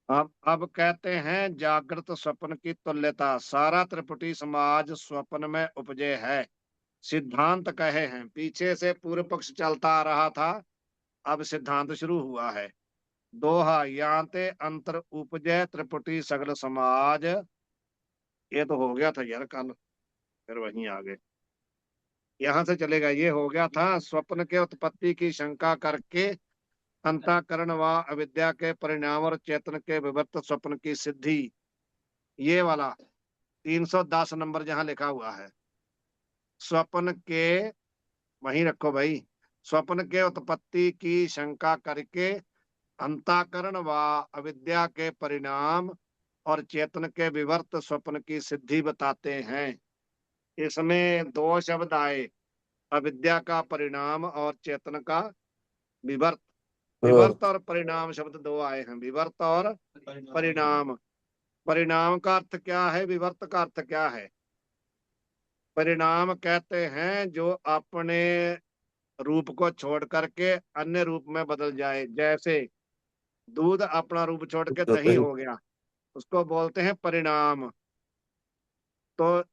अब कहते हैं जागृत स्वप्न की तुल्यता, सारा त्रिपुटी समाज स्वप्न में उपजे है। सिद्धांत कहे हैं, पीछे से पूर्व पक्ष चलता आ रहा था, अब सिद्धांत शुरू हुआ है। दोहा, यान्ते अंतर उपजे त्रिपुटी सगल समाज। ये तो हो गया था यार कल, फिर वहीं आ गए। यहां से चलेगा, ये हो गया था स्वप्न के उत्पत्ति की शंका करके अंतःकरण व अविद्या के परिणाम और चेतन के विवर्त स्वप्न की सिद्धि। ये वाला 310 नंबर जहां लिखा हुआ है, स्वप्न के, वहीं रखो भाई। स्वप्न के उत्पत्ति की शंका करके अंतःकरण व अविद्या के परिणाम और चेतन के विवर्त स्वप्न की सिद्धि बताते हैं। इसमें दो शब्द आए, अविद्या का परिणाम और चेतन का विवर्त। हाँ। विवर्त और परिणाम शब्द दो आए हैं, विवर्त और परिणाम। परिणाम का अर्थ क्या है, विवर्त का अर्थ क्या है? परिणाम कहते हैं जो अपने रूप को छोड़ करके अन्य रूप में बदल जाए, जैसे दूध अपना रूप छोड़ के दही दही। हो गया, उसको बोलते हैं परिणाम। तो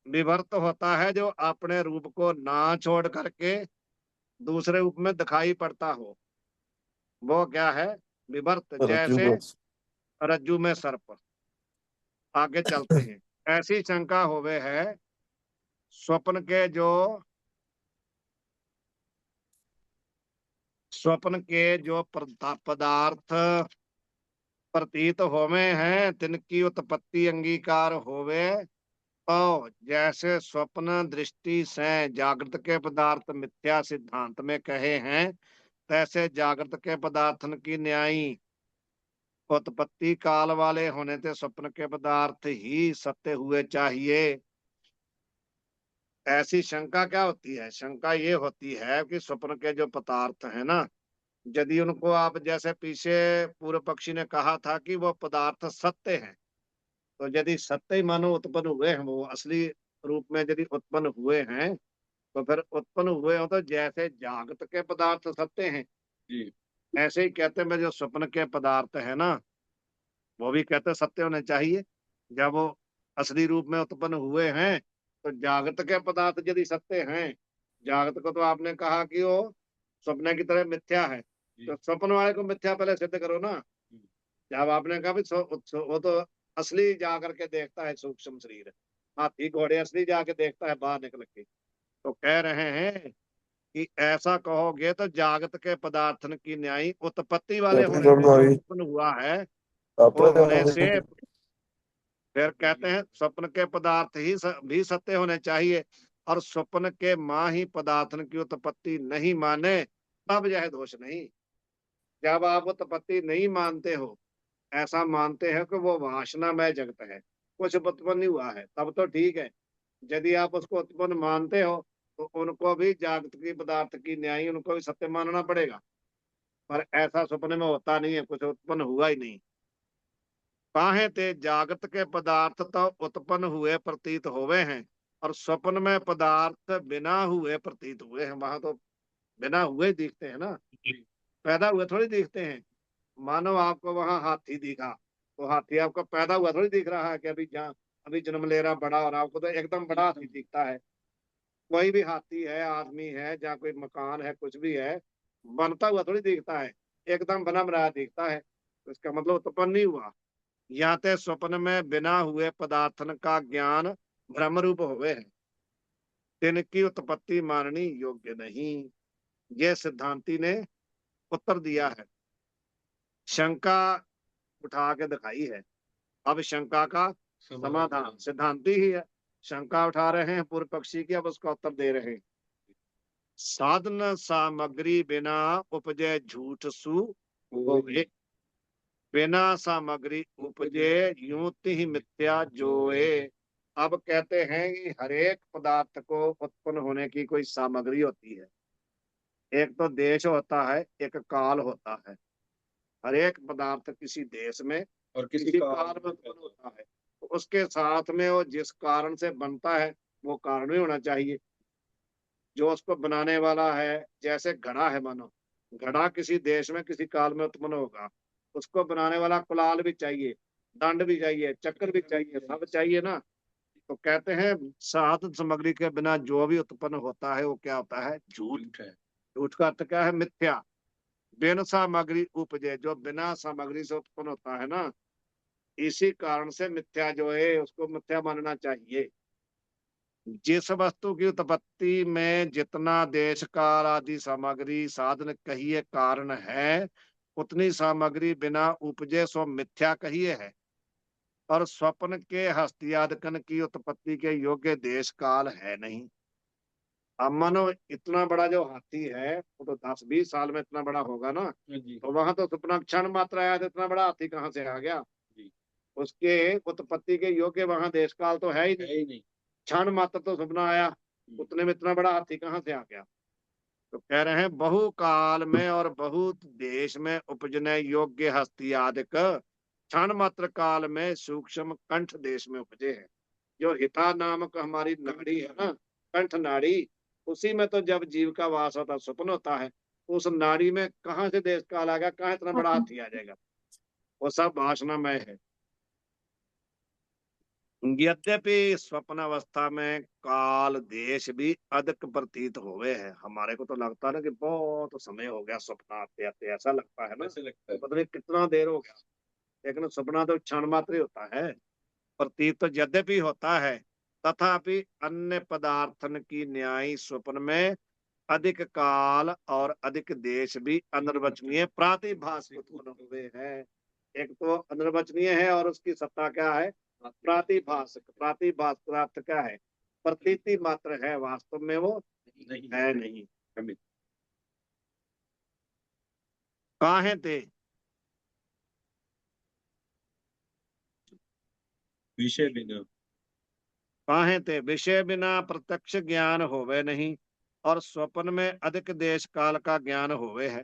विवर्त होता है जो अपने रूप को ना छोड़ करके दूसरे रूप में दिखाई पड़ता हो, वो क्या है? विवर्त। रज्जु जैसे में। रज्जु में सर्प। आगे चलते हैं। ऐसी शंका होवे है, स्वप्न के जो स्वप्न के जो पदार्थ प्रतीत होवे हैं, तिनकी उत्पत्ति अंगीकार होवे। तो जैसे स्वप्न दृष्टि से जागृत के पदार्थ मिथ्या सिद्धांत में कहे हैं, तैसे जागृत के पदार्थन की न्यायी उत्पत्ति काल वाले होने से स्वप्न के पदार्थ ही सत्य हुए चाहिए। ऐसी शंका क्या होती है? शंका ये होती है कि स्वप्न के जो पदार्थ है ना, यदि उनको आप, जैसे पीछे पूर्व पक्षी ने कहा था कि वो पदार्थ सत्य हैं, तो यदि सत्य ही मानो उत्पन्न हुए हैं, वो असली रूप में यदि उत्पन्न हुए हैं, तो फिर उत्पन्न हुए हो तो जैसे जागृत के पदार्थ सत्य हैं, जी, ऐसे ही कहते हैं जो स्वप्न के पदार्थ है ना, वो भी कहते हैं सत्य होने चाहिए। जब वो असली रूप में उत्पन्न हुए हैं, तो जागृत के पदार्थ यदि सत्य हैं, जागृत को तो आपने कहा कि वो स्वप्न की तरह मिथ्या है, तो स्वप्न वाले को मिथ्या पहले सिद्ध करो ना। जब आपने कहा भी वो तो असली जा करके देखता है सूक्ष्म शरीर, हाथी घोड़े असली जाके देखता है बाहर निकल के। तो कह रहे हैं कि ऐसा कहोगे तो जागत के पदार्थन की न्यायी उत्पत्ति वाले अपनी होने समझ से में आ जो गई। उत्पन्न हुआ है, वो होने से अपने। फिर कहते हैं स्वप्न के पदार्थ ही भी सत्य होने चाहिए, और स्वप्न के मां ही पदार्थन की उत्पत्ति नहीं माने, तब यह दोष नहीं। जब आप उत्पत्ति नहीं मानते हो, ऐसा मानते हैं कि वो वासनामय जगत है, कुछ उत्पन्न नहीं हुआ है, तब तो ठीक है। यदि आप उसको उत्पन्न मानते हो, तो उनको भी जागृत की पदार्थ की न्याय, उनको भी सत्य मानना पड़ेगा। पर ऐसा सपने में होता नहीं है, कुछ उत्पन्न हुआ ही नहीं। काहे ते जागृत के पदार्थ तो उत्पन्न हुए प्रतीत होवे हैं, और स्वप्न में पदार्थ बिना हुए प्रतीत हुए हैं। वहां तो बिना हुए दिखते हैं ना, पैदा हुए थोड़ी दिखते हैं। मानो आपको वहां हाथी दिखा, तो हाथी आपको पैदा हुआ थोड़ी दिख रहा है कि अभी जहाँ अभी जन्म ले रहा बड़ा, और आपको तो एकदम बड़ा हाथी दिखता है। कोई भी हाथी है, आदमी है, जहाँ कोई मकान है, कुछ भी है, बनता हुआ थोड़ी दिखता है, एकदम बना बनाया दिखता है। तो इसका मतलब उत्पन्न नहीं हुआ। या ते स्वप्न में बिना हुए पदार्थन का ज्ञान भ्रम रूप हुए है, तिनकी उत्पत्ति माननी योग्य नहीं। ये सिद्धांति ने उत्तर दिया है, शंका उठा के दिखाई है। अब शंका का समाधान सिद्धांति ही है, शंका उठा रहे हैं पूर्व पक्षी की, अब उसका उत्तर दे रहे हैं। साधन सामग्री बिना उपजे झूठ सु होए, बिना सामग्री उपजे यूं तिह मिथ्या जोए। अब कहते हैं कि हरेक पदार्थ को उत्पन्न होने की कोई सामग्री होती है। एक तो देश होता है, एक काल होता है। हरेक पदार्थ किसी देश में और किसी काल में उत्पन्न होता है, तो उसके साथ में वो जिस कारण से बनता है, वो कारण भी होना चाहिए जो उसको बनाने वाला है। जैसे घड़ा है, मानो घड़ा किसी देश में किसी काल में उत्पन्न होगा, उसको बनाने वाला कुलाल भी चाहिए, दंड भी चाहिए, चक्र भी चाहिए, सब चाहिए ना। तो कहते हैं साधन सामग्री के बिना जो भी उत्पन्न होता है वो क्या होता है? झूठ है। झूठ का अर्थ क्या है? मिथ्या। बिन सामग्री उपजे, जो बिना सामग्री से उत्पन्न होता है ना, इसी कारण से मिथ्या जो है उसको मिथ्या मानना चाहिए। जिस वस्तु की उत्पत्ति में जितना देश काल आदि सामग्री साधन कहिए कारण है, उतनी सामग्री बिना उपजे सो मिथ्या कहिए है। और स्वप्न के हस्तियादकन की उत्पत्ति के योग्य देश काल है नहीं। अब मानो इतना बड़ा जो हाथी है वो तो 10-20 साल में इतना बड़ा होगा ना, जी तो वहां तो सपना क्षण मात्र आया, तो इतना बड़ा हाथी कहाँ से आ गया? जी। उसके उत्पत्ति के योग्य वहां देश काल तो है ही है नहीं। ही नहीं। क्षण मात्र तो सपना आया, उतने में इतना बड़ा हाथी कहाँ से आ गया? तो कह रहे हैं बहु काल में और बहुत देश में उपजने योग्य हस्ती आदिक क्षण मात्र काल में सूक्ष्म कंठ देश में उपजे हैं। जो हिता नामक हमारी नाड़ी है ना, कंठ नाड़ी, उसी में तो जब जीव का वास होता, स्वप्न होता है, तो उस नाड़ी में कहाँ से देश काल आ गया? कहाँ इतना बड़ा हाथी आ जाएगा? वो सब वासनामय है। यद्यपि स्वप्न अवस्था में काल देश भी अधिक प्रतीत हुए हैं। हमारे को तो लगता है ना कि बहुत समय हो गया स्वप्न आते आते, ऐसा लगता है ना, ऐसे लगता है। पता नहीं कितना देर हो गया। लेकिन सपना तो क्षण मात्र ही होता है। प्रतीत तो यद्यपि होता है, तथापि अन्य पदार्थन की न्याय स्वप्न में अधिक काल और अधिक देश भी अनिर्वचनीय प्रातिभास उत्पन्न हुए हैं। एक तो अनिर्वचनीय है और उसकी सत्ता क्या है? प्रातिभाषिक। प्रातिभास का अर्थ क्या है? प्रतीति मात्र है, वास्तव में वो नहीं है नहीं। हमें। काहे ते विषय बिना। काहे ते विषय बिना प्रत्यक्ष ज्ञान होवे नहीं, और स्वप्न में अधिक देश काल का ज्ञान होवे है।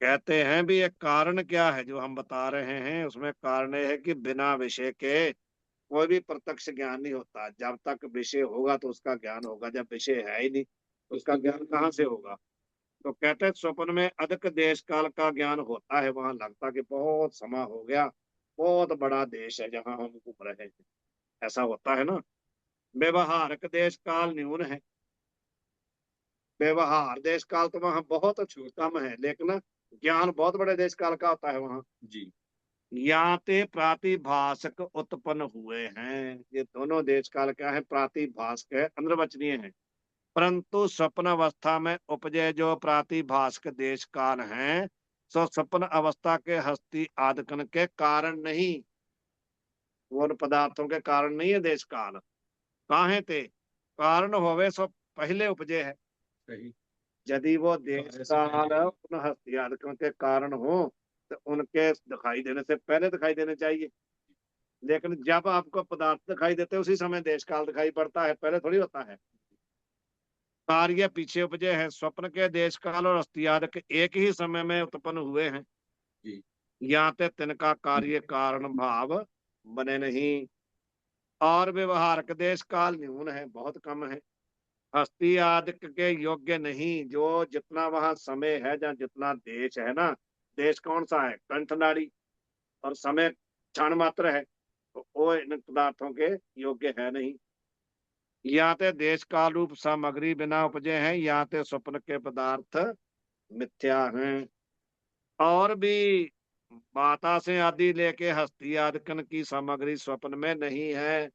कहते हैं भी एक कारण क्या है जो हम बता रहे हैं, उसमें कारण ये है कि बिना विषय के कोई भी प्रत्यक्ष ज्ञान नहीं होता। जब तक विषय होगा तो उसका ज्ञान होगा, जब विषय है ही नहीं तो उसका ज्ञान कहाँ से होगा? तो कहते हैं स्वप्न में अधिक देश काल का ज्ञान होता है, वहां लगता कि बहुत समय हो गया, बहुत बड़ा देश है जहां हम घूम रहे हैं, ऐसा होता है ना। व्यवहारिक देश काल न्यून है। व्यवहार देश काल तो वहां बहुत कम है, लेकिन ज्ञान बहुत बड़े देश काल का होता है वहां। जी। यहाँ ते प्रातिभाषक उत्पन्न हुए हैं। ये दोनों देश काल क्या है? प्रातिभाषक है, अनिर्वचनीय है। परंतु स्वप्न अवस्था में उपजे जो प्रातिभाषक देश काल हैं, सो स्वप्न अवस्था के हस्ती आदकन के कारण नहीं। वो उन पदार्थों के कारण नहीं है देश काल। काहे ते कारण होवे सो पहले उपजे है। सही। यदि वो देश काल उन हस्ती आदकन के कारण हो तो उनके दिखाई देने से पहले दिखाई देने चाहिए। लेकिन जब आपको पदार्थ दिखाई देते हैं उसी समय देश काल दिखाई पड़ता है, पहले थोड़ी होता है। कार्य पीछे उपजे है। स्वप्न के देश काल और अस्तियादक एक ही समय में उत्पन्न हुए हैं। जी। यहाँ ते तिनका कार्य कारण भाव बने नहीं। और व्यवहारक देश काल न्यून है, बहुत कम है। हस्ती आदि के योग्य नहीं। जो जितना वहां समय है, जहाँ जितना देश है ना, देश कौन सा है? कंठ नाड़ी। और समय क्षण मात्र है, तो वो इन पदार्थों के योग्य है नहीं। यहाँ ते देश काल रूप सामग्री बिना उपजे हैं, यहाँ ते स्वप्न के पदार्थ मिथ्या हैं। और भी माता से आदि लेके हस्ती आदिकन की सामग्री स्वप्न में नहीं है।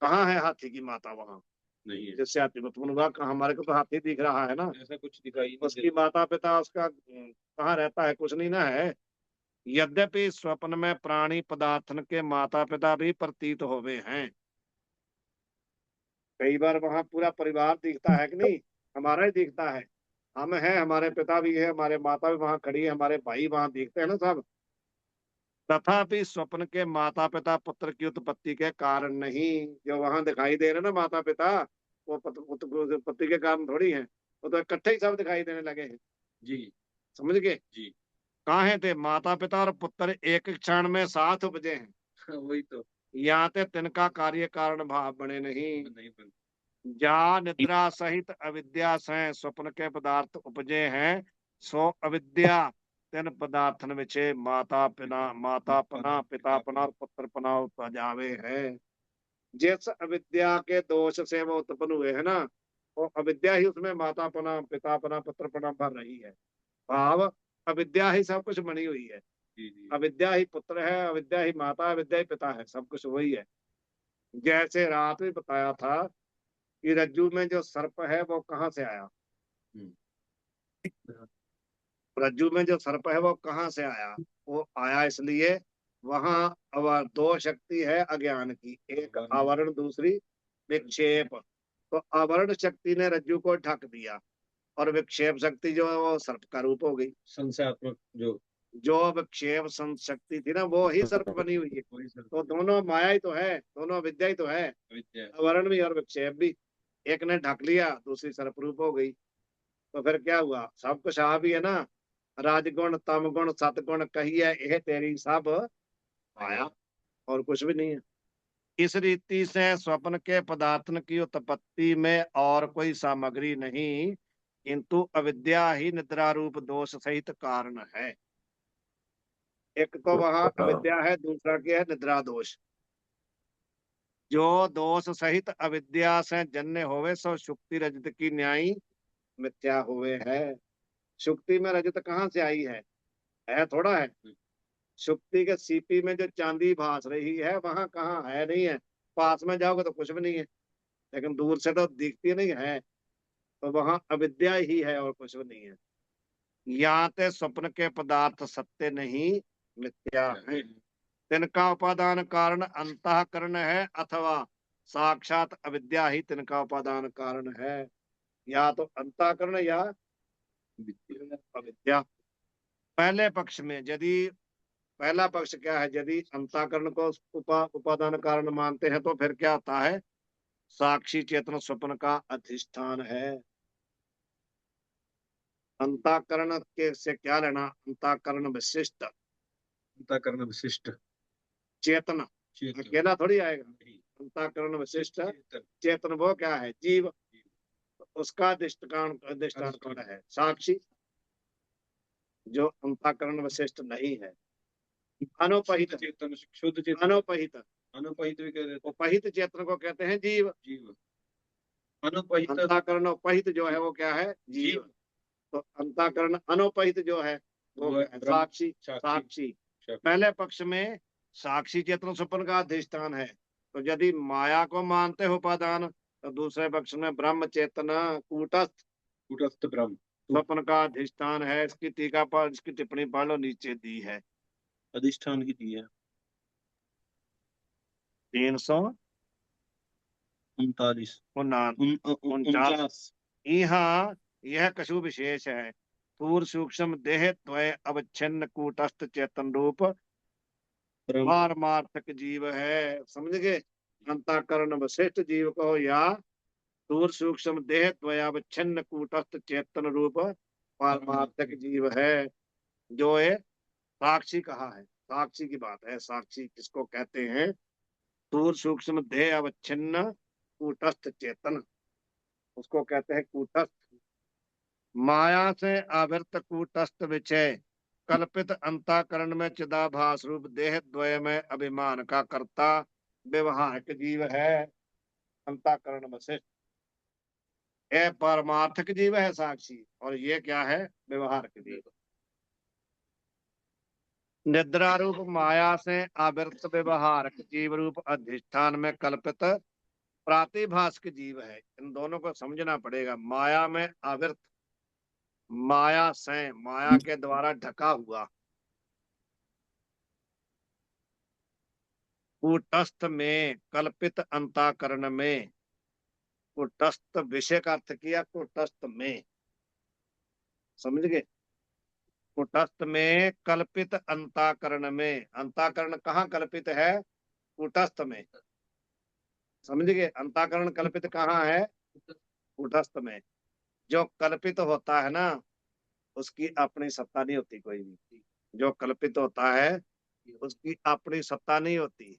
कहाँ है हाथी की माता? वहां नहीं है। जिससे हाथी उत्पन्न हुआ, कहाँ? हमारे को तो हाथी दिख रहा है ना, ऐसा कुछ दिखाई नहीं उसकी देता। माता पिता उसका कहाँ रहता है? कुछ नहीं ना है। यद्यपि स्वप्न में प्राणी पदार्थन के माता पिता भी प्रतीत होवे हैं। कई बार वहां पूरा परिवार दिखता है कि नहीं? हमारा ही दिखता है। हम हैं, हमारे पिता भी है, हमारे माता भी वहां खड़ी है, हमारे भाई वहां दिखते हैं ना सब। तथापि स्वप्न के माता पिता पुत्र की उत्पत्ति के कारण नहीं। जो वहां दिखाई दे रहे ना माता पिता, वो उत्पत्ति के कारण थोड़ी है। वो तो इकट्ठे ही सब दिखाई देने लगे हैं। जी समझ गए? जी। कहाँ थे माता पिता और पुत्र? एक क्षण में साथ उपजे हैं। वही तो। यहाँ ते तिनका कार्य कारण भाव बने नहीं। नहीं बन। जा निद्रा सहित अविद्या से स्वप्न के पदार्थ उपजे हैं, सो अविद्या ਤਿੰਨ ਪਦਾਰਥਨ ਵਿਛੇ ਮਾਤਾ पना पिता पना और पुत्र पना उपजावे है। जिस अविद्या के दोष से वो उत्पन्न हुए है ना, वो अविद्या ही उसमें माता पना पिता पना पुत्र पना भर रही है। भाव अविद्या ही सब कुछ बनी हुई है। जी जी अविद्या ही पुत्र है, अविद्या ही माता, अविद्या ही पिता है, सब कुछ वही है। जैसे रात में बताया था कि रज्जु में जो सर्प है वो कहाँ से आया। हम्म, रज्जु में जो सर्प है वो कहाँ से आया। वो आया इसलिए वहां दो शक्ति है अज्ञान की, एक आवरण दूसरी विक्षेप। तो आवरण शक्ति ने रज्जु को ढक दिया और विक्षेप शक्ति जो है वो सर्प का रूप हो गई। संशयात्मक जो जो विक्षेप शक्ति थी ना वो ही सर्प बनी हुई है। वही सर तो दोनों माया ही तो है, दोनों विद्या ही तो है, विद्या आवरण भी और विक्षेप भी। एक ने ढक लिया, दूसरी सर्प रूप हो गई। तो फिर क्या हुआ, सब कुछ आ भी है ना। राजगुण तमगुण सतगुण कहिए यह तेरी सब माया, और कुछ भी नहीं है। इस रीति से स्वप्न के पदार्थन की उत्पत्ति में और कोई सामग्री नहीं, किंतु अविद्या ही निद्रा रूप दोष सहित कारण है। एक तो वहां अविद्या है, दूसरा क्या है, निद्रा दोष। जो दोष सहित अविद्या से जन्य होवे सो शुक्ति रजत की न्यायी मिथ्या हुए है। शुक्ति में रजत कहाँ से आई है थोड़ा है। शुक्ति के सीपी में जो चांदी भास रही है वहां कहाँ है, नहीं है। पास में जाओगे तो कुछ भी नहीं है, लेकिन दूर से तो दिखती नहीं है। तो वहां अविद्या ही है और कुछ भी नहीं है। यहाँ ते स्वप्न के पदार्थ सत्य नहीं मिथ्या है। तिनका उपादान कारण अंतःकरण है अथवा साक्षात अविद्या ही तिनका उपादान कारण है। या तो अंतःकरण या अविद्या। पहले पक्ष में यदि पहला पक्ष क्या है, यदि अंतःकरण को उपादान कारण मानते हैं तो फिर क्या होता है, साक्षी चेतन स्वप्न का अधिष्ठान है। अंतःकरण के से क्या लेना, अंतःकरण विशिष्ट अंतःकरण विशिष्ट चेतन, चेतन अकेला थोड़ी आएगा। अंतःकरण विशिष्ट चेतन वो क्या है, जीव। उसका अधिष्ठान कौन है, साक्षी। जो अंतःकरण विशिष्ट नहीं है। अनुपहित चेतन शुद्ध चेतन अनुपहित अनुपहित भी कह देते उपहित चेतन को कहते हैं जीव। जीव अनुपहित अंतःकरण उपहित जो है वो क्या है, जीव। तो अंतःकरण अनुपहित जो है वो वो है क्या है? ब्रह्म, साक्षी साक्षी। साक्षी। पहले पक्ष में साक्षी चेतन स्वप्न का अधिष्ठान है। तो यदि माया को मानते हो उपादान, तो दूसरे पक्ष में ब्रह्म चेतना कूटस्थ कूटस्थ ब्रह्म स्वप्न का अधिष्ठान है। इसकी टीका पर इसकी टिप्पणी पढ़ लो, नीचे दी है अधिष्ठान की दी है 349 उनचास यहाँ यह कछु विशेष है। स्थूल सूक्ष्म देह द्वय अवच्छिन्न कूटस्थ चेतन रूप ब्रह्म पारमार्थक जीव है। समझ गए। अंतःकरण विशिष्ट जीव कहो या स्थूल सूक्ष्म देह द्वयावच्छिन्न कूटस्थ चेतन रूप पारमार्थक जीव है। जो है साक्षी कहा है, साक्षी की बात है। साक्षी किसको कहते हैं, स्थूल सूक्ष्म देह अवच्छिन्न कूटस्थ चेतन, उसको कहते हैं कूटस्थ। माया से आवृत कूटस्थ विषय कल्पित अंतःकरण में चिदाभास रूप देह द्वय में अभिमान का कर्ता व्यवहारिक जीव है। अंतःकरण विशिष्ट ये परमार्थक जीव है साक्षी, और ये क्या है, व्यवहारिक जीव। निद्रा रूप माया से आवृत व्यवहारिक जीव रूप अधिष्ठान में कल्पित प्रातिभाषिक जीव है। इन दोनों को समझना पड़ेगा। माया में आवृत, माया से माया के द्वारा ढका हुआ, कूटस्थ में कल्पित अंतःकरण में, कूटस्थ विषय का अर्थ किया कूटस्थ में, समझ गए। कूटस्थ में कल्पित अंतःकरण में, अंतःकरण कहाँ कल्पित है, कूटस्थ में। समझ गए। अंतःकरण कल्पित कहाँ है, कूटस्थ में। जो कल्पित होता है ना उसकी अपनी सत्ता नहीं होती कोई भी। जो कल्पित होता है उसकी अपनी सत्ता नहीं होती।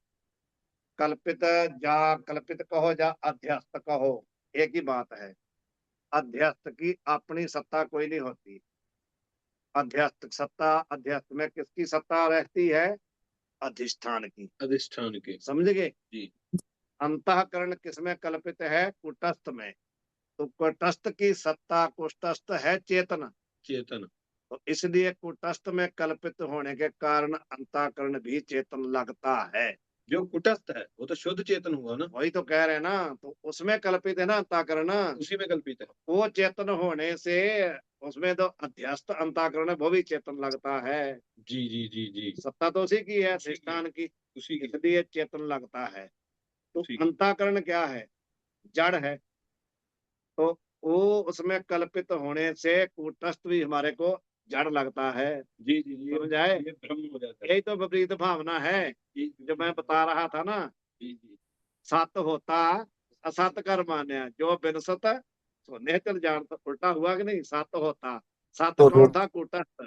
कल्पित जा कल्पित कहो या अध्यस्त कहो, एक ही बात है। अध्यस्त की अपनी सत्ता कोई नहीं होती। अध्यस्त सत्ता, अध्यस्त में किसकी सत्ता रहती है? अधिष्ठान की। अधिष्ठान के। समझ गए? जी। अंतःकरण किसमें कल्पित है? कूटस्थ में। तो कूटस्थ की सत्ता, कूटस्थ है चेतन, चेतन। तो इसलिए कूटस्थ में कल्पित होने के कारण अंतःकरण भी चेतन लगता है। जो कुटस्थ है वो तो शुद्ध चेतन हुआ ना, वही तो कह रहे हैं ना, तो उसमें कल्पित है ना अंतःकरण। उसी में कल्पित है। वो चेतन होने से उसमें तो अध्यस्त अंतःकरण है, वो भी चेतन लगता है। जी जी जी जी। सत्ता तो उसी की है, उसी की। अधिष्ठान की, उसी की। इसलिए चेतन लगता है। तो उसी की। अंतःकरण क्या है? जड़ है। तो वो उसमें कल्पित होने से कूटस्थ भी हमारे को जड़ लगता है। जी जी जी। समझ आए? ये भ्रम हो जाता है। यही तो विपरीत भावना है जी जो मैं बता रहा था ना। जी जी। सत होता असत कर मान्या, जो बिन सत सो निश्चल जानता। उल्टा हुआ कि नहीं? सत होता, सत तो कौन था? कूटस्थ।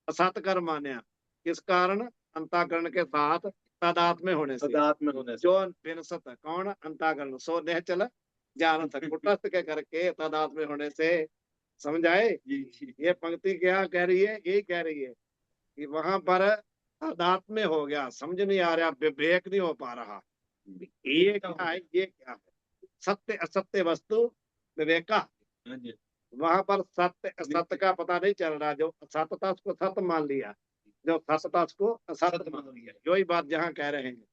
असत कर मान्या किस कारण? अंताकरण के साथ तादात्म्य होने से। सदात्म होने से। जो बिन सत कौन? अंताकरण सो निश्चल जानत, कूटस्थ के करके तादात्म्य होने से। समझ आए? जी जी। ये पंक्ति क्या कह रही है? यही कह रही है कि वहां पर तादात्म्य हो गया, समझ नहीं आ रहा, विवेक नहीं हो पा रहा। ये क्या है, ये क्या है? सत्य असत्य वस्तु विवेका। हाँ जी। वहां पर सत्य असत्य का पता नहीं चल रहा। जो सत्य था उसको सत्य मान लिया, जो सत्य था उसको असत्य मान लिया। यही बात जहाँ कह रहे हैं।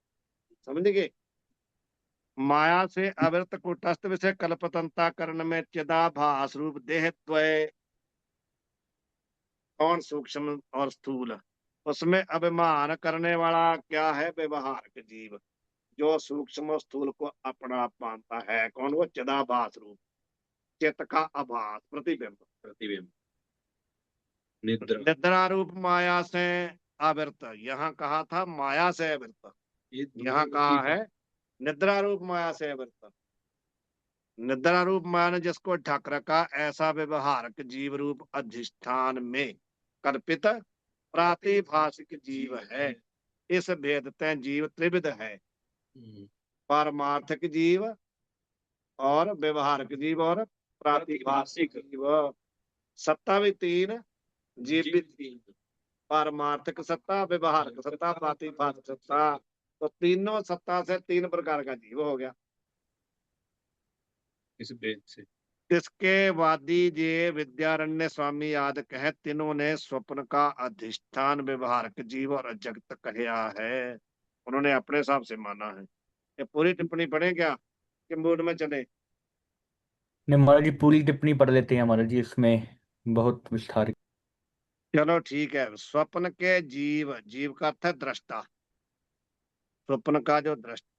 समझ गए? माया से अवृत कूटस्थ विषय कल्पतंता करण में चिदाभास रूप देह द्वय कौन सूक्ष्म और स्थूल, उसमें अभिमान करने वाला क्या है? व्यवहारिक जीव, जो सूक्ष्म और स्थूल को अपना मानता है। कौन? वो चिदाभास रूप, चित्त का आभास, प्रतिबिंब। प्रतिबिंब। निद्रा। निद्रा रूप माया से आवृत। यहाँ कहा था माया से आवृत, ये यहाँ कहा है निद्रा रूप माया से आवृत। निद्रा रूप माया ने जिसको ढक रखा, ऐसा व्यवहारक जीव रूप अधिष्ठान में कल्पित प्रातिभाषिक जीव है। इस भेद तय जीव त्रिविध है, पारमार्थिक जीव और व्यवहारिक जीव और प्रातिभाषिक जीव। सत्ता भी तीन, जीव भी तीन। पारमार्थिक सत्ता, व्यवहारिक सत्ता, प्रातिभाषिक सत्ता। तो तीनों सत्ता से तीन प्रकार का जीव हो गया। इस भेद से। इसके वादी जे विद्यारण्य स्वामी याद कहे, तीनों ने स्वप्न का अधिष्ठान व्यवहारिक जीव और जगत कहया है। उन्होंने अपने हिसाब से माना है। ये पूरी टिप्पणी पढ़े क्या कि मूड में चले? नहीं महाराज जी, पूरी टिप्पणी पढ़ लेते हैं महाराज जी, इसमें बहुत विस्तार। चलो ठीक है। स्वप्न के जीव, जीव का अर्थ है दृष्टा। स्वप्न का जो दृष्टा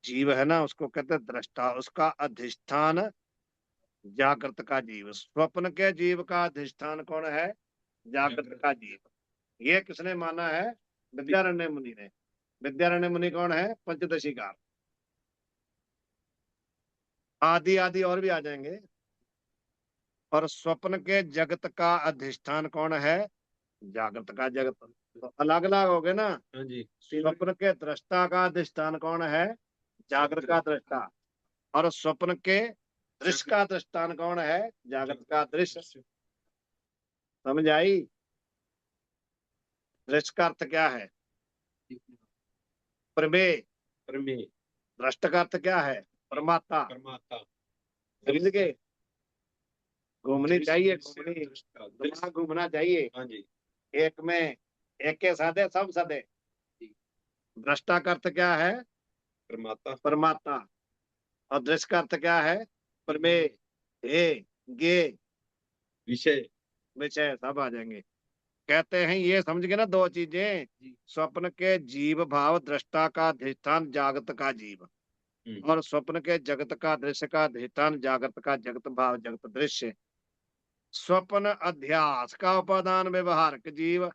जीव है ना, उसको कहते हैं दृष्टा। उसका अधिष्ठान जागृत का जीव। स्वप्न के जीव का अधिष्ठान कौन है? जागृत का जीव। ये किसने माना है? विद्यारण्य मुनि ने। विद्यारण्य मुनि कौन है? पंचदशीकार। आदि आदि और भी आ जाएंगे। और स्वप्न के जगत का अधिष्ठान कौन है? जागृत का जगत। तो अलग अलग हो गए ना। हाँ जी। स्वप्न के दृष्टा का अधिष्ठान कौन है? जागृत का दृष्टा। और स्वप्न के दृश्य का दृष्टान कौन है? जागृत का दृश्य। समझ आई? दृश्य का अर्थ क्या है? प्रमेय। प्रमेय। दृष्ट का अर्थ क्या है? प्रमाता। परमात्मा। समझ गए? घूमनी चाहिए, घूमनी, दृष्टा। दिमाग घूमना चाहिए। हाँ जी। एक में एक के साधे सब सदे। दृष्टा का अर्थ क्या है? परमात्मा। परमात्मा। और दृश्य का अर्थ क्या है? प्रमेय, हे, गे, विषय। विषय सब आ जाएंगे। कहते हैं ये समझ गए ना दो चीजें। जी। स्वप्न के जीव भाव दृष्टा का अधिष्ठान जागत का जीव, और स्वप्न के जगत का दृश्य का अधिष्ठान जागृत का जगत भाव जगत दृश्य। स्वप्न अध्यास का उपादान व्यवहारिक जीव,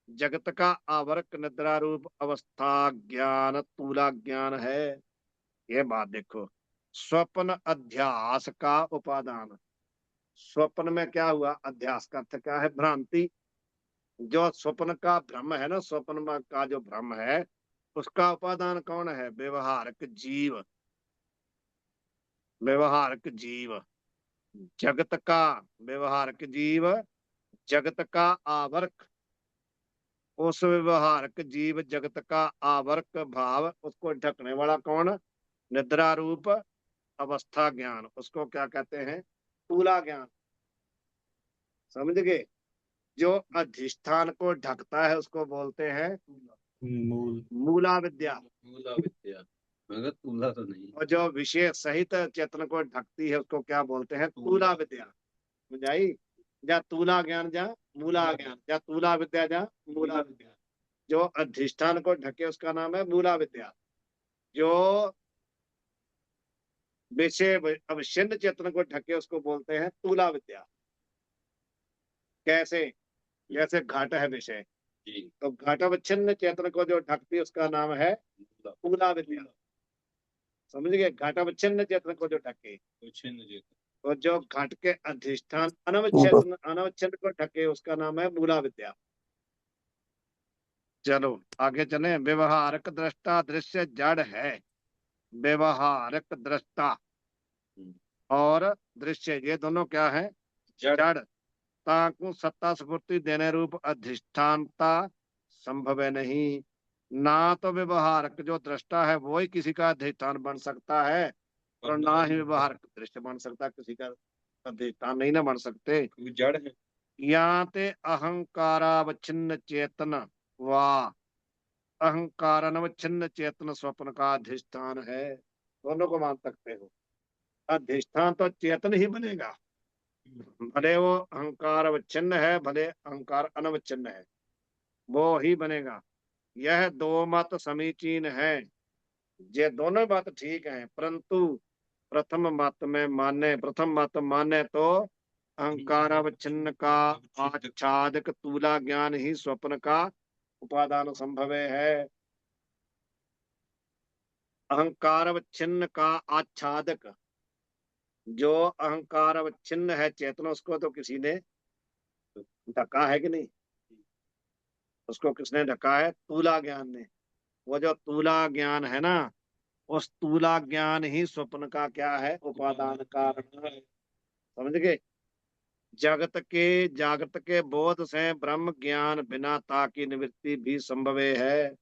जगत का आवर्क निद्रा रूप अवस्था ज्ञान तूला ज्ञान है। ये बात देखो, स्वप्न अध्यास का उपादान। स्वप्न में क्या हुआ? अध्यास का अर्थ क्या है? भ्रांति। जो स्वप्न का भ्रम है ना, स्वप्न में का जो भ्रम है, उसका उपादान कौन है? व्यवहारिक जीव। व्यवहारिक जीव जगत का व्यवहारिक जीव जगत का आवर्क, उस व्यवहारक जीव जगत का आवर्क भाव, उसको ढकने वाला कौन? निद्रा रूप अवस्था ज्ञान, उसको क्या कहते हैं? स्थूला ज्ञान। समझ गए? जो अधिष्ठान को ढकता है उसको बोलते हैं मूल। मूला विद्या। मूला विद्या, मगर तूला तो नहीं। और जो विशेष सहित चेतन को ढकती है उसको क्या बोलते हैं? तूला विद्या। समझाई? जा तूला ज्ञान जा मूला ज्ञान, जा तूला विद्या जा मूला विद्या। जो अधिष्ठान को ढके उसका नाम है मूला विद्या। जो विषय अवच्छिन्न चेतन को ढके उसको बोलते हैं तूला विद्या। कैसे? जैसे घट है विषय, जी, तो घटावच्छिन्न चेतन को जो ढकती है उसका नाम है मूला तूला विद्या। समझ गए? घटावच्छिन्न चेतन को जो ढके, छिन्न चेतन। तो जो घट के अधिष्ठान अनवच्छेदन अनवच्छिन्न को ढके उसका नाम है मूला विद्या। चलो आगे चले। व्यवहारक दृष्टा दृश्य जड़ है। व्यवहारक दृष्टा हम्म, और दृश्य ये दोनों क्या है? जड़। जड़। ताकू सत्ता स्फूर्ति देने रूप अधिष्ठानता संभव है नहीं। ना तो व्यवहारक जो दृष्टा है वो ही किसी का अधिष्ठान बन सकता है, और ना ही व्यवहारक दृश्य बन सकता, किसी का अधिष्ठान नहीं ना बन सकते। क्योंकि जड़ है। यहाँ ते अहंकारावच्छिन्न चेतन वा अहंकारावच्छिन्न चेतन स्वप्न का अधिष्ठान है। दोनों को मान सकते हो। अधिष्ठान तो चेतन ही बनेगा, भले वो अहंकार अवच्छिन्न है भले अहंकार अनवच्छिन्न है, वो ही बनेगा। यह दो मत समीचीन है। ये दोनों बात ठीक है, परंतु प्रथम मत माने तो अहंकारावच्छिन्न का आच्छादक तूला ज्ञान ही स्वप्न का उपादान संभव है। अहंकारावच्छिन्न का आच्छादक, जो अहंकारावच्छिन्न है चेतन, उसको तो किसी ने ढका है कि नहीं? उसको किसने ढका है? तूला ज्ञान ने। वो जो तूला ज्ञान है ना, उस तूला ज्ञान ही स्वप्न का क्या है? उपादान कारण है। समझ गए? जगत के जागृत के बोध से ब्रह्म ज्ञान बिना ता की निवृत्ति भी संभव है।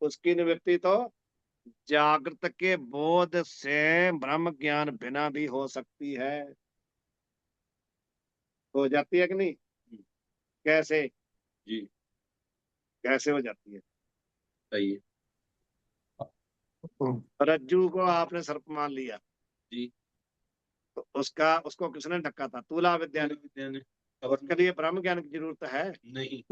उसकी निवृत्ति तो जागृत के बोध से ब्रह्म ज्ञान बिना भी हो सकती है। हो जाती है कि नहीं? कैसे? जी, कैसे हो जाती है? सही है। रज्जू को आपने सर्प मान लिया, जी, तो उसका उसको किसने ढका था? तूला विद्या ने। विद्या ने। तो उसके लिए ब्रह्म ज्ञान की जरूरत है? नहीं,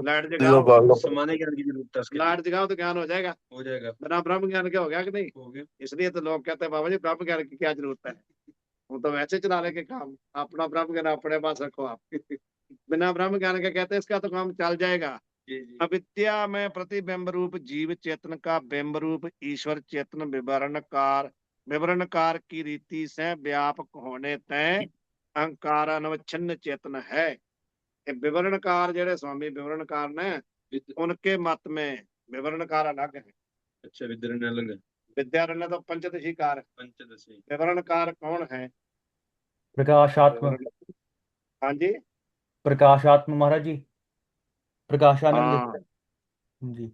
लाइट जगाओ, समाने ज्ञान की जरूरत है उसके लिए। लाइट जगाओ तो ज्ञान हो जाएगा। हो जाएगा। बिना ब्रह्म ज्ञान के हो गया कि नहीं? हो गया। इसलिए तो लोग कहते हैं बाबा जी ब्रह्म ज्ञान की क्या जरूरत है, वो तो वैसे चला लेके काम, अपना ब्रह्म ज्ञान अपने पास रखो आप। बिना ब्रह्म ज्ञान के कहते हैं इसका तो काम चल जाएगा। जी, जी। अविद्या में प्रतिबिंब रूप जीव चेतन का बिंब रूप ईश्वर चेतन विवरणकार की रीति से व्यापक होने तय अहंकार अनवच्छिन्न चेतन है। ये विवरणकार जेड़े स्वामी विवरणकार ने, उनके मत में विवरणकार अलग है। अच्छा, विद्या अलग है। विद्यारण्य तो पंचदशीकार है। पंचदशी। विवरणकार कौन है? प्रकाशात्म। विवरण, हाँ जी, प्रकाशात्म महाराज जी। प्रकाशानंद हाँ। जी।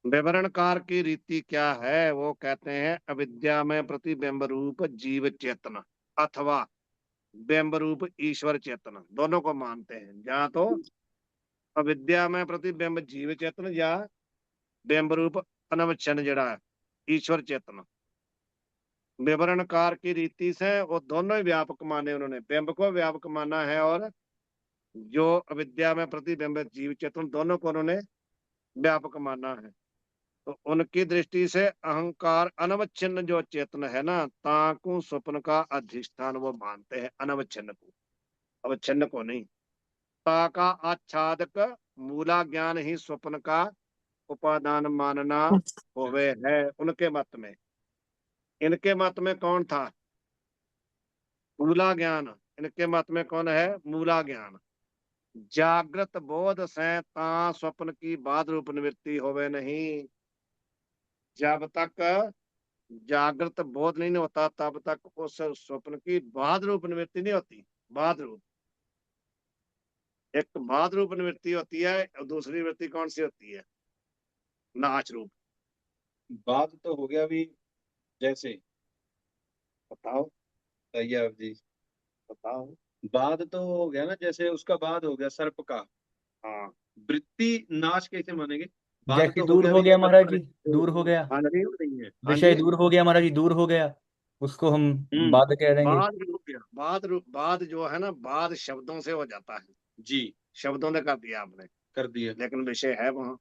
विवरणकार की रीति क्या है? वो कहते हैं अविद्या में प्रतिबिंब रूप जीव चेतन अथवा बिंब रूप ईश्वर चेतन, दोनों को मानते हैं। जहाँ तो अविद्या में प्रतिबिंब जीव चेतन या बिंब रूप अनवच्छिन्न जड़ा है ईश्वर चेतन, विवरणकार की रीति से वो दोनों ही व्यापक माने। उन्होंने बिंब को व्यापक माना है, और जो अविद्या में प्रतिबिंब जीव चेतन दोनों को उन्होंने व्यापक माना है। तो उनकी दृष्टि से अहंकार अनवच्छिन्न जो चेतन है ना, ताकू स्वप्न का अधिष्ठान वो मानते हैं, अनवच्छिन्न को, अवच्छिन्न को नहीं। ता का आच्छादक मूला ज्ञान ही स्वप्न का उपादान मानना होवे है उनके मत में। इनके मत में कौन था? मूला ज्ञान। इनके मत में कौन है? मूला ज्ञान। जागृत बोध से ता स्वप्न की बाद रूप निवृत्ति होवे नहीं। जब तक जागृत बोध नहीं होता तब तक उस स्वप्न की बाद रूप निवृत्ति नहीं होती। बाद रूप एक बाध रूप निवृत्ति होती है और दूसरी वृत्ति कौन सी होती है? नाच रूप। बाद तो हो गया अभी, जैसे बताओ तैयार जी। बताओ। बाद तो हो गया ना, जैसे उसका बाद हो गया सर्प का। हाँ वृत्ति नाश कैसे मानेंगे? बाद जैसे तो हो दूर गया हो अभी गया महाराज निबंधन जी, दूर हो गया, हाँ जी नहीं है। हाँ विषय जी। दूर हो गया महाराज जी, दूर हो गया, उसको हम हम्म। बाद कह देंगे। बाद रूप गया, बाद रूप, बाद जो है ना, बाद शब्दों से हो जाता है, जी शब्दों ने कर दिया आपने, कर दिया। लेकिन विषय है वहाँ,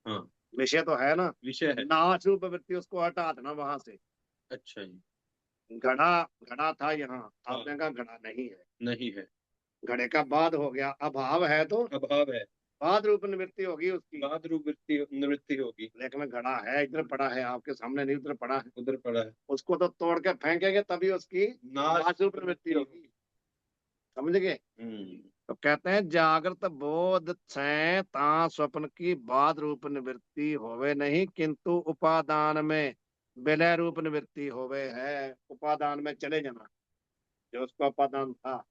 हाँ विषय तो है ना। विषय है। नाच रूप वृत्ति उसको हटा देना वहां से। अच्छा जी। घड़ा, घड़ा था यहाँ, हाँ आपने कहा घड़ा नहीं है, नहीं है। घड़े का बाद हो गया, अभाव है तो अभाव है। बाद रूप निवृत्ति होगी उसकी। बाद रूप वृत्ति निवृत्ति होगी। लेकिन घड़ा है, इधर पड़ा है आपके सामने, नहीं उधर पड़ा है, उधर पड़ा है। उसको तो तोड़ के फेंकेंगे तभी उसकी नाश नाच रूप निवृत्ति होगी। समझ गए? हम्म। तो कहते हैं जागृत बोध से ता स्वप्न की बाद रूप निवृत्ति होवे नहीं, किंतु उपादान में विलय रूप निवृत्ति होवे है। उपादान में चले जाना, जो उसका उपादान था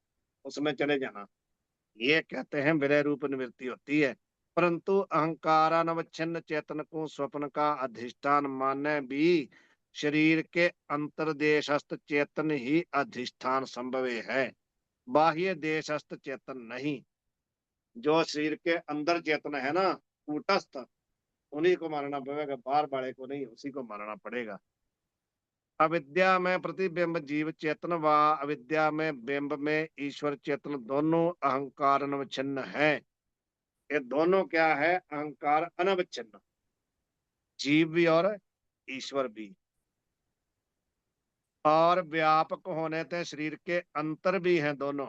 उसमें चले जाना, ये कहते हैं विलय रूप निवृत्ति होती है। परंतु अहंकारानवच्छिन्न चेतन को स्वप्न का अधिष्ठान मानने भी शरीर के अंतर्देशस्थ चेतन ही अधिष्ठान संभव है, बाह्य देशस्थ चेतन नहीं। जो शरीर के अंदर चेतन है ना, कूटस्थ, उन्हीं को मानना पड़ेगा, बाहर वाले को नहीं, उसी को मानना पड़ेगा। अविद्या में प्रतिबिंब जीव चेतन व अविद्या में बिंब में ईश्वर चेतन दोनों अहंकार अनवच्छिन्न है। ये दोनों क्या है? अहंकार अनवच्छिन्न, जीव भी और ईश्वर भी। और व्यापक होने थे शरीर के अंतर भी हैं दोनों।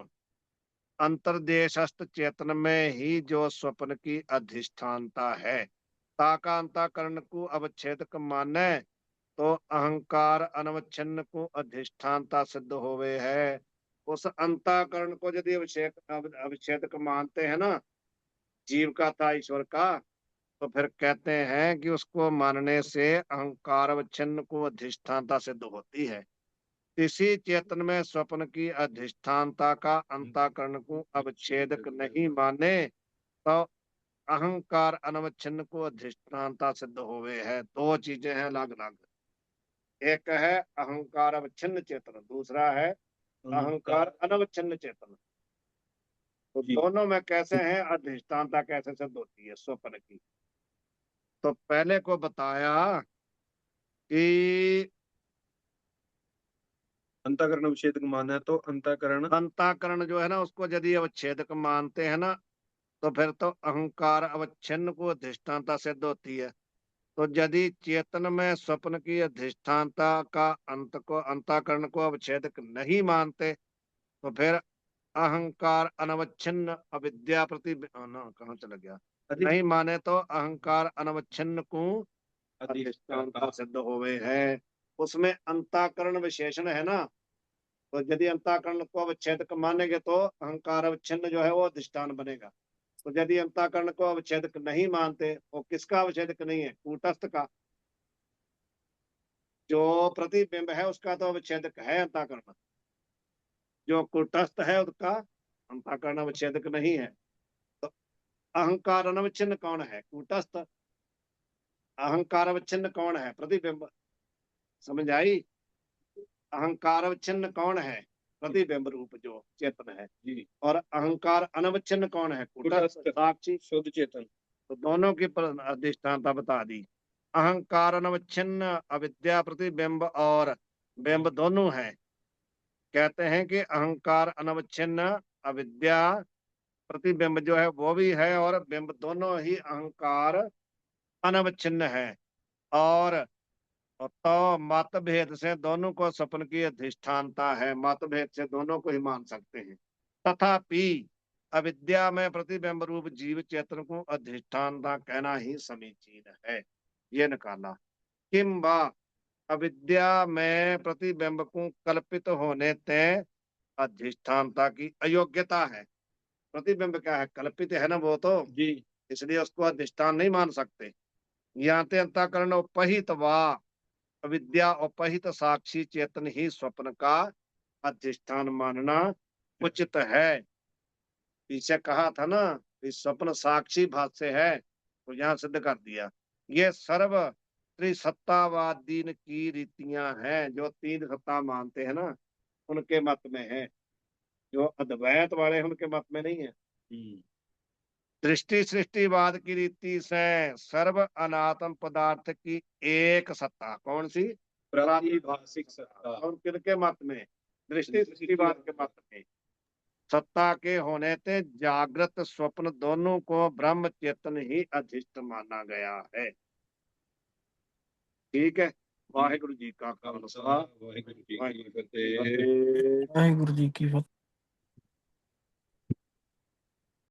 अंतर्देशस्थ चेतन में ही जो स्वप्न की अधिष्ठानता है, ताका अंतःकरण को अवच्छेद माने तो अहंकार अनवच्छिन्न को अधिष्ठानता सिद्ध होवे है। उस अंतःकरण को यदि अवच्छेद मानते हैं ना, जीव का था ईश्वर का, तो फिर कहते हैं कि उसको मानने से अहंकार अवच्छिन्न को अधिष्ठानता सिद्ध होती है। इसी चेतन में स्वप्न की अधिष्ठानता का अंतःकरण को अवच्छेदक नहीं माने तो अहंकार अनवच्छिन्न को अधिष्ठानता सिद्ध होवे है। दो चीजें हैं अलग अलग, एक है अहंकार अवच्छिन्न चेतन, दूसरा है अहंकार अनवच्छिन्न चेतन। तो जी। दोनों में कैसे हैं, अधिष्ठानता कैसे सिद्ध होती है स्वप्न की? तो पहले को बताया कि अंतःकरण विच्छेद को मानना है तो अंतःकरण अंतःकरण जो है ना, उसको यदि अवच्छेदक मानते हैं ना, तो फिर तो अहंकार अवच्छिन्न को अधिष्ठानता सिद्ध होती है। तो यदि चेतन में स्वप्न की अधिष्ठानता का अंत को, अंतःकरण को अवच्छेदक नहीं मानते, तो फिर अहंकार अनवच्छिन्न अविद्या प्रति ना कहाँ चला गया, अधिक नहीं माने तो अहंकार अनवच्छिन्न को अधिष्ठानता अधिष्ठाता। सिद्ध होवे है। उसमें अंतःकरण विशेषण है ना, तो यदि अंतःकरण को अवच्छेदक मानेंगे तो अहंकार अवच्छिन्न जो है वो अधिष्ठान बनेगा। तो यदि अंतःकरण को अवच्छेदक नहीं मानते, वो किसका अवच्छेदक नहीं है? कूटस्थ का। जो प्रतिबिंब है उसका तो अवच्छेदक है अंतःकरण, जो कूटस्थ है उसका अंतःकरण अवच्छेदक नहीं है। तो अहंकार अनवच्छिन्न कौन है? कूटस्थ। अहंकार अवच्छिन्न कौन है? प्रतिबिंब। समझ आई? अहंकार अवच्छिन्न कौन है? प्रतिबिंब रूप जो चेतन है। जी। और अहंकार अनवच्छिन्न कौन है? कूटस्थ साक्षी। शुद्ध चेतन। तो दोनों की अधिष्ठानता बता दी। अहंकार अनवच्छिन्न अविद्या प्रतिबिंब और बिंब दोनों है। कहते हैं कि अहंकार अनवच्छिन्न अविद्या प्रतिबिंब जो है वो भी है, और बिंब दोनों ही अहंकार अनवच्छिन्न है। और तो मतभेद से दोनों को स्वप्न की अधिष्ठानता है, मतभेद से दोनों को ही मान सकते हैं। तथापि अविद्या में प्रतिबिंब रूप जीव चेतन को अधिष्ठानता कहना ही समीचीन है, ये निकाला। किंबा अविद्या में प्रतिबिंब को कल्पित होने तय अधिष्ठानता की अयोग्यता है। प्रतिबिंब क्या है? कल्पित है ना वो तो, जी। इसलिए उसको अधिष्ठान नहीं मान सकते। यहाँ ते अंतःकरण उपहित वा अविद्या उपहित साक्षी चेतन ही स्वप्न का अधिष्ठान मानना उचित है। पीछे कहा था ना कि स्वप्न साक्षी भाष्य है, तो यहाँ सिद्ध कर दिया। ये सर्व त्रिसत्तावादी की रीतियां हैं, जो तीन सत्ता मानते हैं ना, उनके मत में है। जो अद्वैत वाले हैं, उनके मत में नहीं है। दृष्टि सृष्टिवाद की रीति से सर्व अनात्म पदार्थ की एक सत्ता, कौन सी? प्रातिभाषिक सत्ता। और किनके मत में? दृष्टि सृष्टिवाद के मत में सत्ता के होने से जागृत स्वप्न दोनों को ब्रह्म चेतन ही अधिष्ठ माना गया है। ठीक है। वाहिगुरु जी का खालसा, वाहिगुरु जी की फतेह। वाहिगुरु वाहिगुरु जी की फतेह।